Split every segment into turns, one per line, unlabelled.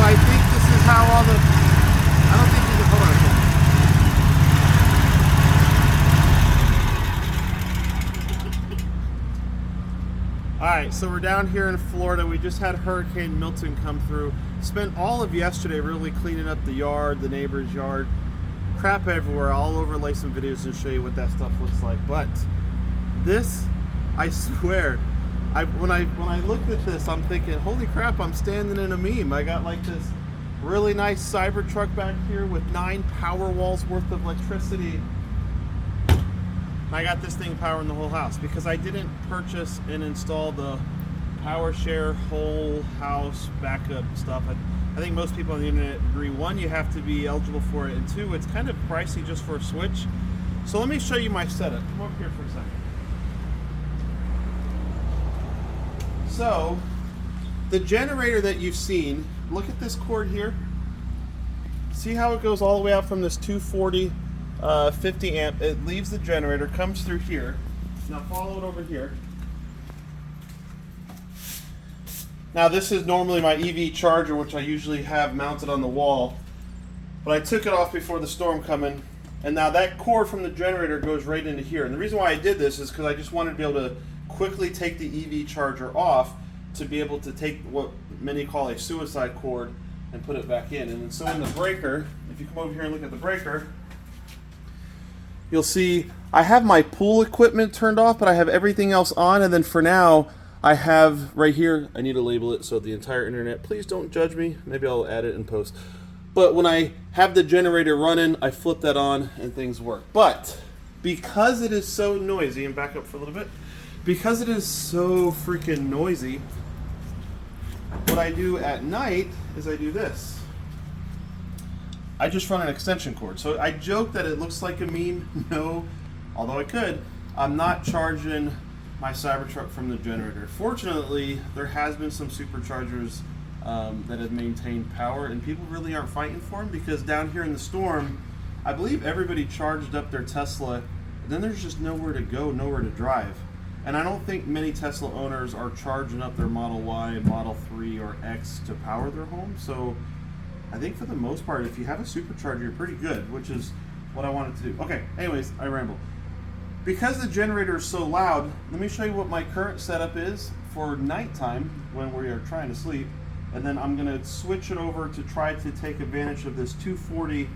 I think this is how all the, I don't think you can, hold on a second. Alright, so we're down here in Florida. We just had Hurricane Milton come through. Spent all of yesterday really cleaning up the yard, the neighbor's yard. Crap everywhere. I'll overlay some videos and show you what that stuff looks like. But this, I swear, when I looked at this, I'm thinking, holy crap, I'm standing in a meme. I got like this really nice Cybertruck back here with 9 power walls worth of electricity. I got this thing powering the whole house because I didn't purchase and install the PowerShare whole house backup stuff. I think most people on the internet agree. 1, you have to be eligible for it, and 2, it's kind of pricey just for a switch. So let me show you my setup. Come over here for a second. So the generator that you've seen, look at this cord here. See how it goes all the way out from this 240 50 amp. It leaves the generator, comes through here. Now follow it over here. Now this is normally my EV charger, which I usually have mounted on the wall, but I took it off before the storm coming, and now that cord from the generator goes right into here. And the reason why I did this is because I just wanted to be able to quickly take the EV charger off to be able to take what many call a suicide cord and put it back in. And so in the breaker, if you come over here and look at the breaker, you'll see I have my pool equipment turned off, but I have everything else on. And then for now, I have right here, I need to label it so the entire internet, please don't judge me. Maybe I'll add it in post. But when I have the generator running, I flip that on and things work. But because it is so noisy, and back up for a little bit, because it is so freaking noisy, what I do at night is I do this. I just run an extension cord. So I joke that it looks like a meme. No, although I could. I'm not charging my Cybertruck from the generator. Fortunately, there has been some superchargers that have maintained power, and people really aren't fighting for them because down here in the storm, I believe everybody charged up their Tesla, and then there's just nowhere to go, nowhere to drive. And I don't think many Tesla owners are charging up their Model Y, Model 3, or X to power their home. So I think for the most part, if you have a supercharger, you're pretty good, which is what I wanted to do. Okay, anyways, I ramble. Because the generator is so loud, let me show you what my current setup is for nighttime when we are trying to sleep. And then I'm gonna switch it over to try to take advantage of this 240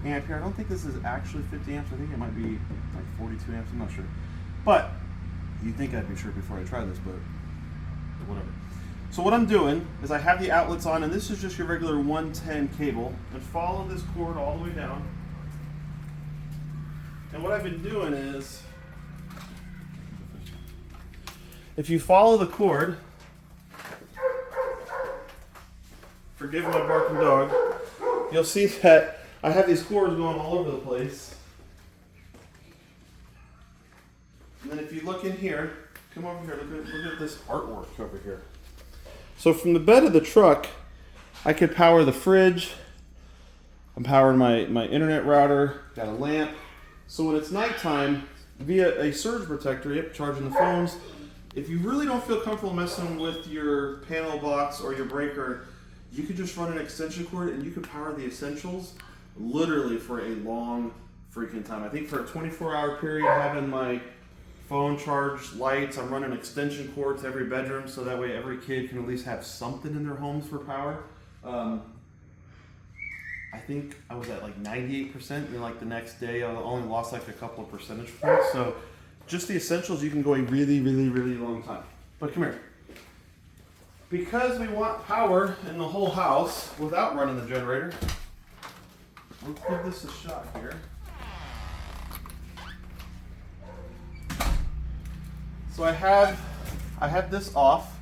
amp here. I don't think this is actually 50 amps. I think it might be like 42 amps, I'm not sure. But you'd think I'd be sure before I try this, but whatever. So what I'm doing is I have the outlets on, and this is just your regular 110 cable, and follow this cord all the way down. And what I've been doing is, if you follow the cord, forgive my barking dog, you'll see that I have these cords going all over the place. And then if you look in here, come over here, look at this artwork over here. So from the bed of the truck, I could power the fridge. I'm powering my internet router, got a lamp. So when it's nighttime, via a surge protector, yep, charging the phones. If you really don't feel comfortable messing with your panel box or your breaker, you could just run an extension cord and you could power the essentials literally for a long freaking time. I think for a 24-hour period, having my phone charge, lights, I'm running extension cords to every bedroom so that way every kid can at least have something in their homes for power. I think I was at like 98%, and like the next day I only lost like a couple of percentage points. So just the essentials, you can go a really, really, really long time. But come here. Because we want power in the whole house without running the generator, let's give this a shot here. So I have this off.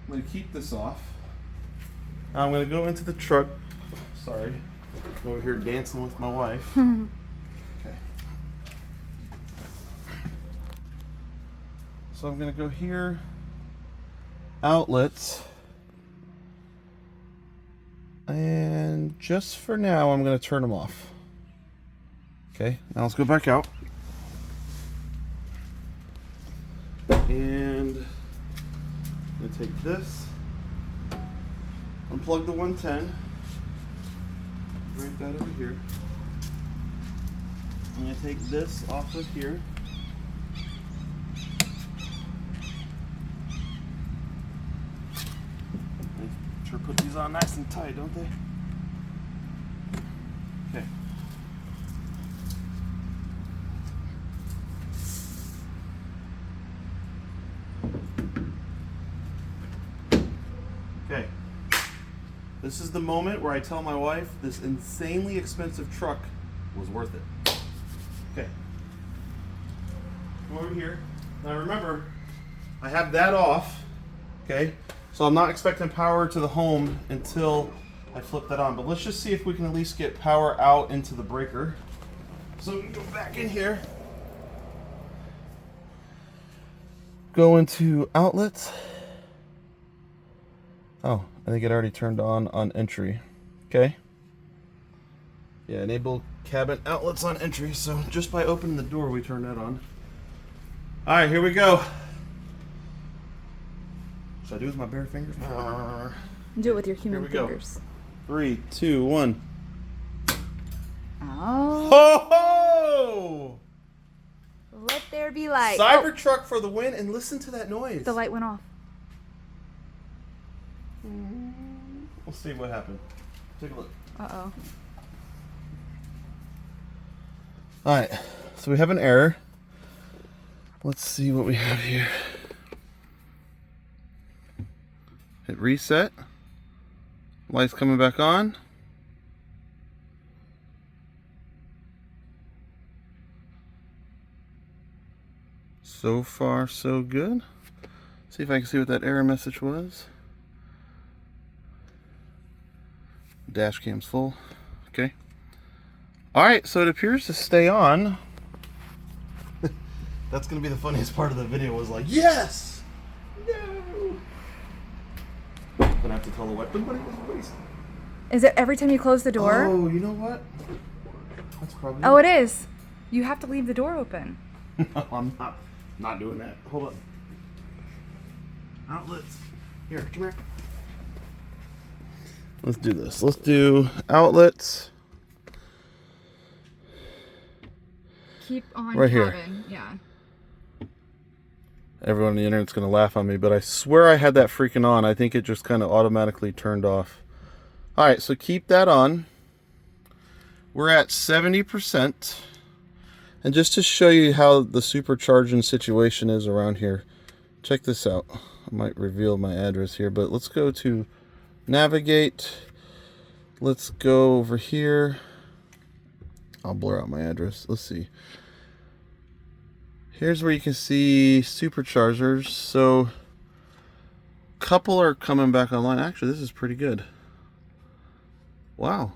I'm going to keep this off. Now I'm going to go into the truck. Sorry, I'm over here dancing with my wife. Okay. So I'm going to go here, outlets, and just for now I'm going to turn them off. Okay, now let's go back out. And I'm going to take this, Unplug the 110. Right that over here. I'm going to take this off of here. They sure put these on nice and tight, don't they? Okay. Okay. This is the moment where I tell my wife this insanely expensive truck was worth it. Okay. Come over here. Now remember, I have that off. Okay. So I'm not expecting power to the home until I flip that on. But let's just see if we can at least get power out into the breaker. So we can go back in here. Go into outlets. Oh, I think it already turned on entry. Okay. Yeah, enable cabin outlets on entry. So just by opening the door, we turn that on. All right, here we go. Should I do it with my bare fingers?
Do it with your human fingers.
Go. 3, 2, 1.
Oh.
Ho ho!
Let there be light.
Cybertruck for the win, and listen to that noise.
The light went off.
We'll see what happened. Take a look.
Uh-oh.
Alright, so we have an error. Let's see what we have here. Hit reset. Light's coming back on. So far, so good. See if I can see what that error message was. Dash cam's full. Okay. Alright, so it appears to stay on. That's going to be the funniest part of the video, was like, yes! No! I'm going to have to tell the wife.
Is it every time you close the door?
Oh, you know what? That's probably
it is. You have to leave the door open.
No, I'm not doing that. Hold on. Outlets. Here, come here. Let's do this. Let's do outlets.
Keep on
right
cabin.
Here.
Yeah.
Everyone on the internet's going to laugh on me, but I swear I had that freaking on. I think it just kind of automatically turned off. All right, so keep that on. We're at 70%. And just to show you how the supercharging situation is around here, check this out. I might reveal my address here, but let's go to navigate. Let's go over here. I'll blur out my address. Let's see. Here's where you can see superchargers. So a couple are coming back online. Actually, this is pretty good. Wow.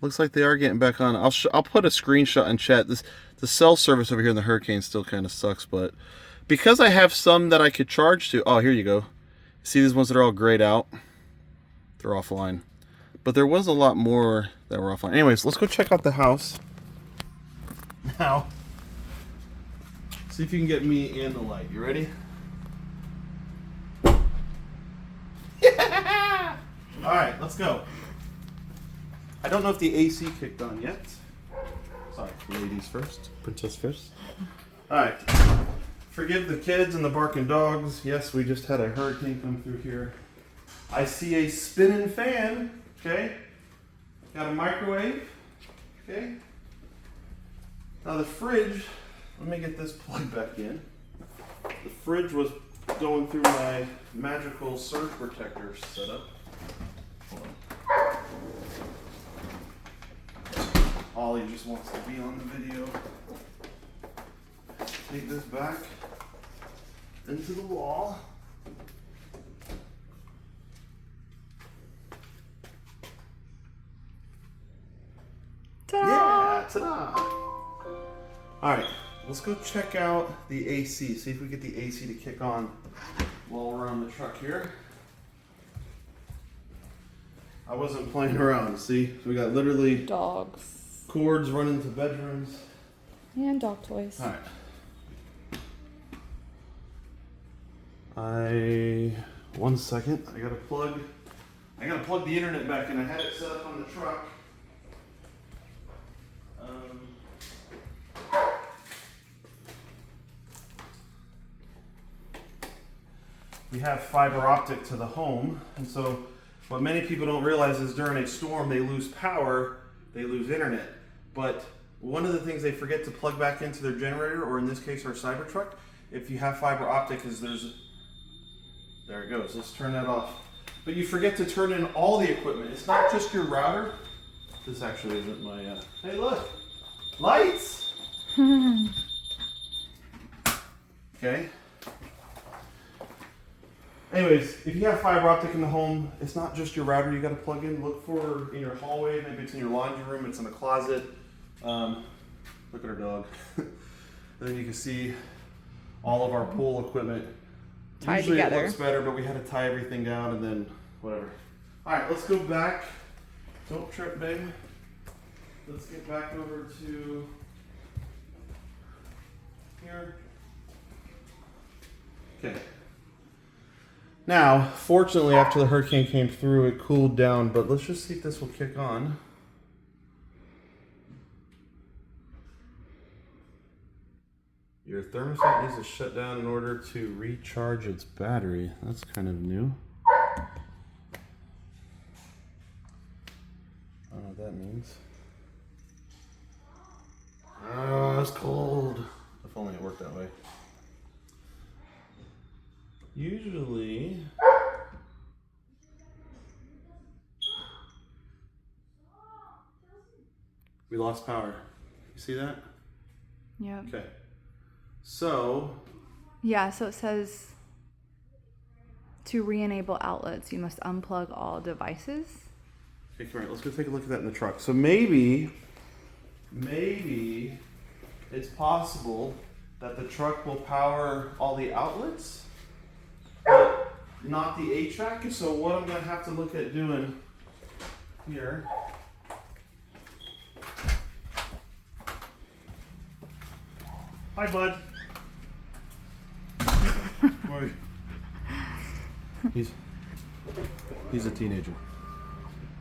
Looks like they are getting back on. I'll put a screenshot in chat. The cell service over here in the Hurricane still kind of sucks, but because I have some that I could charge to. Oh, here you go. See these ones that are all grayed out? They're offline. But there was a lot more that were offline. Anyways, let's go check out the house. Now, see if you can get me and the light. You ready? Yeah! All right, let's go. I don't know if the AC kicked on yet. Sorry, ladies first. Princess first. All right. Forgive the kids and the barking dogs. Yes, we just had a hurricane come through here. I see a spinning fan. Okay. Got a microwave. Okay. Now the fridge, let me get this plugged back in. The fridge was going through my magical surge protector setup. Hold on. Ollie just wants to be on the video. Take this back into the wall.
Ta-da!
Yeah, ta-da! Alright, let's go check out the AC. See if we get the AC to kick on while we're on the truck here. I wasn't playing around, see? So we got literally
dogs.
Cords running to bedrooms.
And dog toys.
Alright. 1 second. I gotta plug the internet back in. I had it set up on the truck. We have fiber optic to the home, and so what many people don't realize is during a storm they lose power, they lose internet. But one of the things they forget to plug back into their generator, or in this case our Cybertruck, if you have fiber optic, is there it goes. Let's turn that off. But you forget to turn in all the equipment. It's not just your router. This actually isn't my. Hey, look, lights. Okay. Anyways, if you have fiber optic in the home, it's not just your router you got to plug in. Look for in your hallway, maybe it's in your laundry room, it's in a closet. Look at our dog. And then you can see all of our pool equipment.
Tied
Usually
together.
It looks better, but we had to tie everything down and then whatever. All right, let's go back. Don't trip, babe. Let's get back over to here. Okay. Now, fortunately, after the hurricane came through, it cooled down, but let's just see if this will kick on. Your thermostat needs to shut down in order to recharge its battery. That's kind of new. I don't know what that means. Oh, it's cold. If only it worked that way. Usually, we lost power. You see that?
Yeah.
Okay. So.
Yeah, so it says to re-enable outlets, you must unplug all devices.
Okay, come here. Let's go take a look at that in the truck. So maybe it's possible that the truck will power all the outlets, but not the HVAC. So what I'm going to have to look at doing here. Hi, bud. He's a teenager.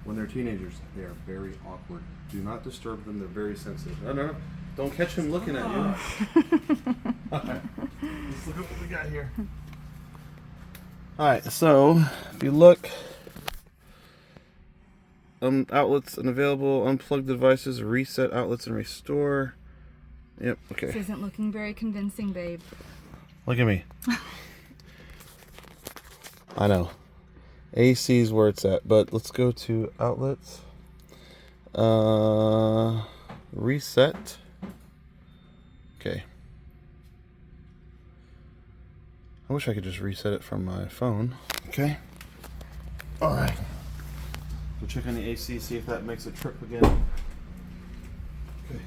When they're teenagers, they are very awkward. Do not disturb them. They're very sensitive. No. Don't catch him looking at you. All right. Let's look at what we got here. All right. So if you look, outlets unavailable, unplug devices, reset outlets, and restore. Yep. Okay.
This isn't looking very convincing, babe.
Look at me. I know. AC is where it's at, but let's go to outlets. Reset. Okay. I wish I could just reset it from my phone. Okay. All right. We'll check on the AC, see if that makes a trip again. Okay.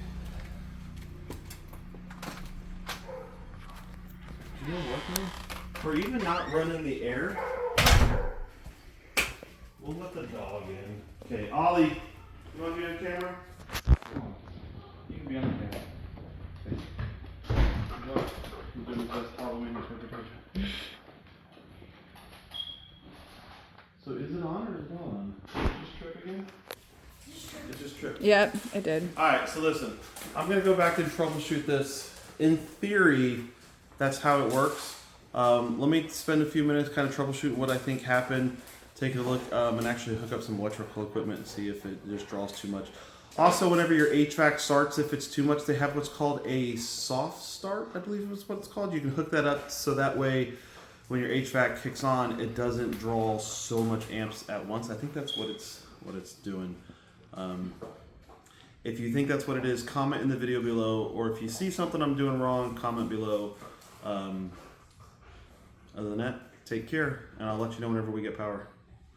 You know what, man? Or even not running the air. We'll let the dog in. Okay, Ollie, you want to be on camera? Come on. You can be on the camera. Okay. Look, we're doing the best Halloween interpretation. So is it on or is it not on? Did it just trip again? It just tripped.
Yep, it did.
Alright, so listen. I'm going to go back and troubleshoot this. In theory, that's how it works. Let me spend a few minutes kind of troubleshooting what I think happened. Take a look and actually hook up some electrical equipment and see if it just draws too much. Also, whenever your HVAC starts, if it's too much, they have what's called a soft start, I believe is what it's called. You can hook that up so that way when your HVAC kicks on, it doesn't draw so much amps at once. I think that's what it's doing. If you think that's what it is, comment in the video below, or if you see something I'm doing wrong, comment below. Other than that, take care, and I'll let you know whenever we get power.